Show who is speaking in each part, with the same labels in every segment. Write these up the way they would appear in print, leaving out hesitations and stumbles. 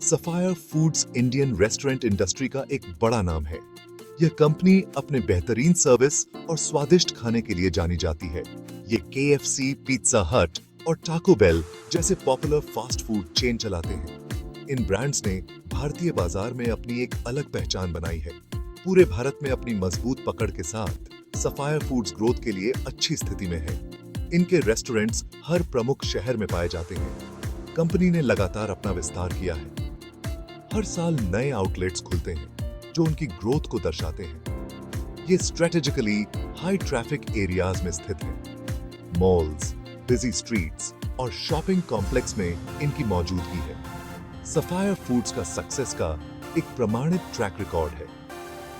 Speaker 1: Sapphire foods Indian restaurant industry का एक बड़ा नाम है। यह कंपनी अपने बेहतरीन सर्विस और स्वादिष्ट खाने के लिए जानी जाती है। ये KFC, पिज्जा हट और टाको बेल जैसे पॉपुलर फास्ट फूड चेन चलाते हैं। इन ब्रांड्स ने भारतीय बाजार में अपनी एक अलग पहचान बनाई है। पूरे भारत में अपनी मजबूत पकड़ के साथ सफायर फूड्स ग्रोथ के लिए अच्छी स्थिति में है। इनके रेस्टोरेंट्स हर प्रमुख शहर में पाए जाते हैं। कंपनी ने लगातार अपना विस्तार किया है। हर साल नए आउटलेट्स खुलते हैं जो उनकी ग्रोथ को दर्शाते हैं। ये स्ट्रेटेजिकली हाई ट्रैफिक एरियाज में स्थित हैं। मॉल्स, बिजी स्ट्रीट्स और शॉपिंग कॉम्प्लेक्स में इनकी मौजूदगी है। सफायर फूड्स का सक्सेस का एक प्रमाणित ट्रैक रिकॉर्ड है।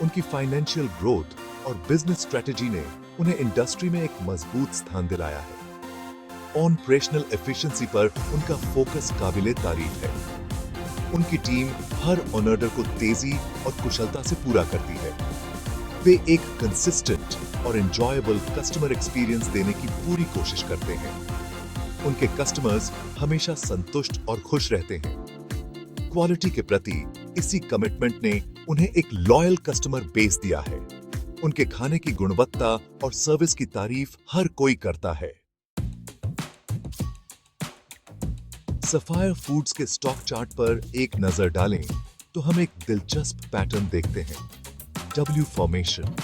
Speaker 1: उनकी फाइनेंशियल ग्रोथ और बिजनेस स्ट्रेटेजी ने उन्हें इंडस्ट्री में एक मजबूत स्थान दिलाया है। ऑपरेशनल एफिशिएंसी पर उनका फोकस काबिले तारीफ है। उनकी टीम हर ऑर्डर को तेजी और कुशलता से पूरा करती है। वे एक कंसिस्टेंट और एंजॉयबल कस्टमर एक्सपीरियंस देने की पूरी कोशिश करते हैं। उनके कस्टमर्स हमेशा संतुष्ट और खुश रहते हैं। क्वालिटी के प्रति इसी कमिटमेंट ने उन्हें एक लॉयल कस्टमर बेस दिया है। उनके खाने की गुणवत्ता और सर्विस की तारीफ हर कोई करता है। सफायर फूड्स के स्टॉक चार्ट पर एक नजर डालें तो हम एक दिलचस्प पैटर्न देखते हैं। W formation.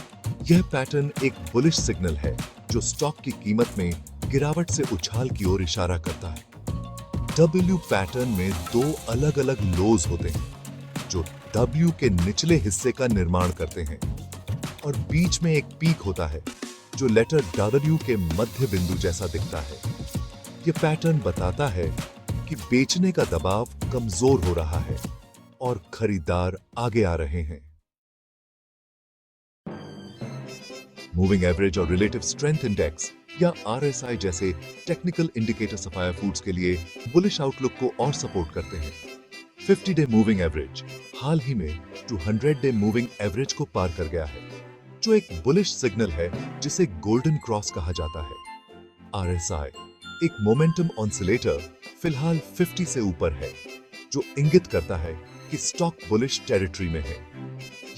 Speaker 1: यह पैटर्न एक बुलिश सिग्नल है जो स्टॉक की कीमत में गिरावट से उछाल की ओर इशारा करता है। W पैटर्न में दो अलग अलग लोज होते हैं जो W के निचले हिस्से का निर्माण करते हैं और बीच में एक पीक होता है जो लेटर W के मध्य बिंदु जैसा दिखता है। यह पैटर्न बताता है कि बेचने का दबाव कमजोर हो रहा है और खरीदार आगे आ रहे हैं। मूविंग एवरेज और रिलेटिव स्ट्रेंथ इंडेक्स या RSI जैसे टेक्निकल इंडिकेटर सफायर फूड्स के लिए बुलिश आउटलुक को और सपोर्ट करते हैं। 50 डे मूविंग एवरेज हाल ही में 200 डे मूविंग एवरेज को पार कर गया है, जो एक बुलिश सिग्नल है जिसे गोल्डन क्रॉस कहा जाता है। RSI एक मोमेंटम ऑसिलेटर फिलहाल 50 से ऊपर है, जो इंगित करता है कि स्टॉक बुलिश टेरिटरी में है।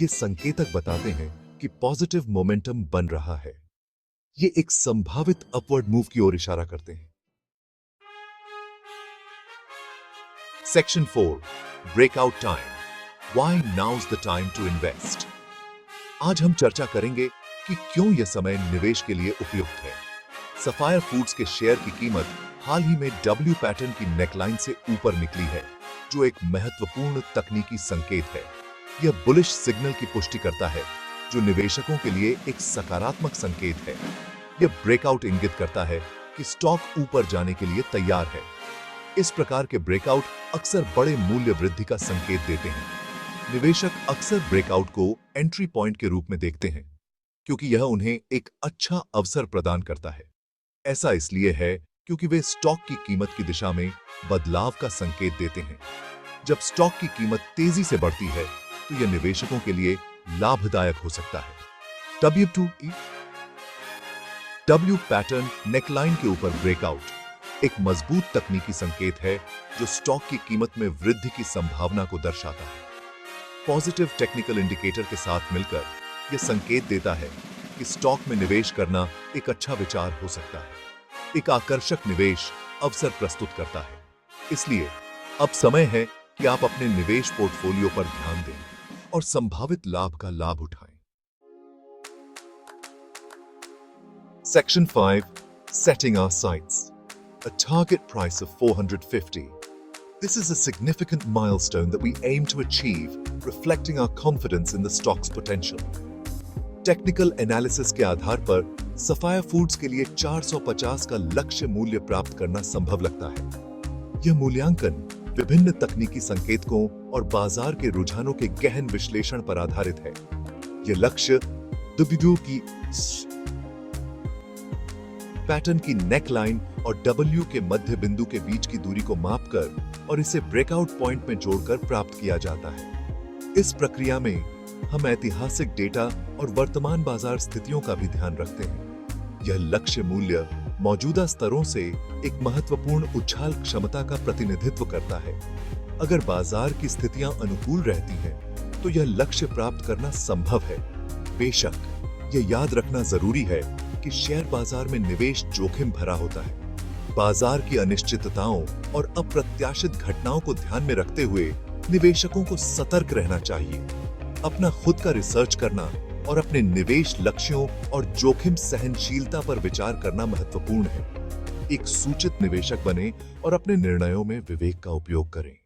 Speaker 1: ये संकेतक बताते हैं कि पॉजिटिव मोमेंटम बन रहा है। ये एक संभावित अपवर्ड मूव की ओर इशारा करते हैं। Section 4 breakout time. Why now's the time to invest. आज हम चर्चा करेंगे कि क्यों यह समय निवेश के लिए उपयुक्त है। सफायर फूड्स के शेयर की कीमत हाल ही में W पैटर्न की नेकलाइन से ऊपर निकली है, जो एक महत्वपूर्ण तकनीकी संकेत है। यह बुलिश सिग्नल की पुष्टि करता है, जो निवेशकों के लिए एक सकारात्मक संकेत है। यह ब्रेकआउट इंगित करता है कि स्टॉक ऊपर जाने के लिए तैयार है। इस प्रकार के ब्रेकआउट अक्सर बड़े मूल्य वृद्धि का संकेत देते हैं। निवेशक अक्सर ब्रेकआउट को एंट्री पॉइंट के रूप में देखते हैं, क्योंकि यह उन्हें एक अच्छा अवसर प्रदान करता है। ऐसा इसलिए है क्योंकि वे स्टॉक की कीमत की दिशा में बदलाव का संकेत देते हैं। जब स्टॉक की कीमत तेजी से बढ़ती है तो यह निवेशकों के लिए लाभदायक हो सकता है। W पैटर्न नेकलाइन के ऊपर ब्रेकआउट एक मजबूत तकनीकी संकेत है जो स्टॉक की कीमत में वृद्धि की संभावना को दर्शाता है। पॉजिटिव टेक्निकल इंडिकेटर के साथ मिलकर यह संकेत देता है कि स्टॉक में निवेश करना एक अच्छा विचार हो सकता है। एक आकर्षक निवेश अवसर प्रस्तुत करता है। इसलिए अब समय है कि आप अपने निवेश पोर्टफोलियो पर ध्यान दें और संभावित लाभ का लाभ उठाएं। Section 5 Setting our sights. A target price of 450. This is a significant milestone that we aim to achieve, reflecting our confidence in the stock's potential. Technical analysis के आधार पर सफायर फूड्स के लिए 450 का लक्ष्य मूल्य प्राप्त करना संभव लगता है। यह मूल्यांकन विभिन्न तकनीकी संकेतकों और बाजार के रुझानों के गहन विश्लेषण पर आधारित है। यह लक्ष्य W की पैटर्न की नेकलाइन और W के मध्य बिंदु के बीच की दूरी को मापकर और इसे ब्रेकआउट पॉइंट में जोड़कर प्राप्त किया जाता है। इस प्रक्रिया में हम ऐतिहासिक डेटा और वर्तमान बाजार स्थितियों का भी ध्यान रखते हैं। यह लक्ष्य मूल्य मौजूदा स्तरों से एक महत्वपूर्ण उछाल क्षमता का प्रतिनिधित्व करता है। अगर बाजार की स्थितियां अनुकूल रहती हैं, तो यह लक्ष्य प्राप्त करना संभव है। बेशक, यह याद रखना जरूरी है कि शेयर बाजार में निवेश जोखिम भरा होता है। बाजार की अनिश्चितताओं और अप्रत्याशित घटनाओं को ध्यान में रखते हुए निवेशकों को सतर्क रहना चाहिए। अपना खुद का रिसर्च करना और अपने निवेश लक्ष्यों और जोखिम सहनशीलता पर विचार करना महत्वपूर्ण है। एक सूचित निवेशक बने और अपने निर्णयों में विवेक का उपयोग करें।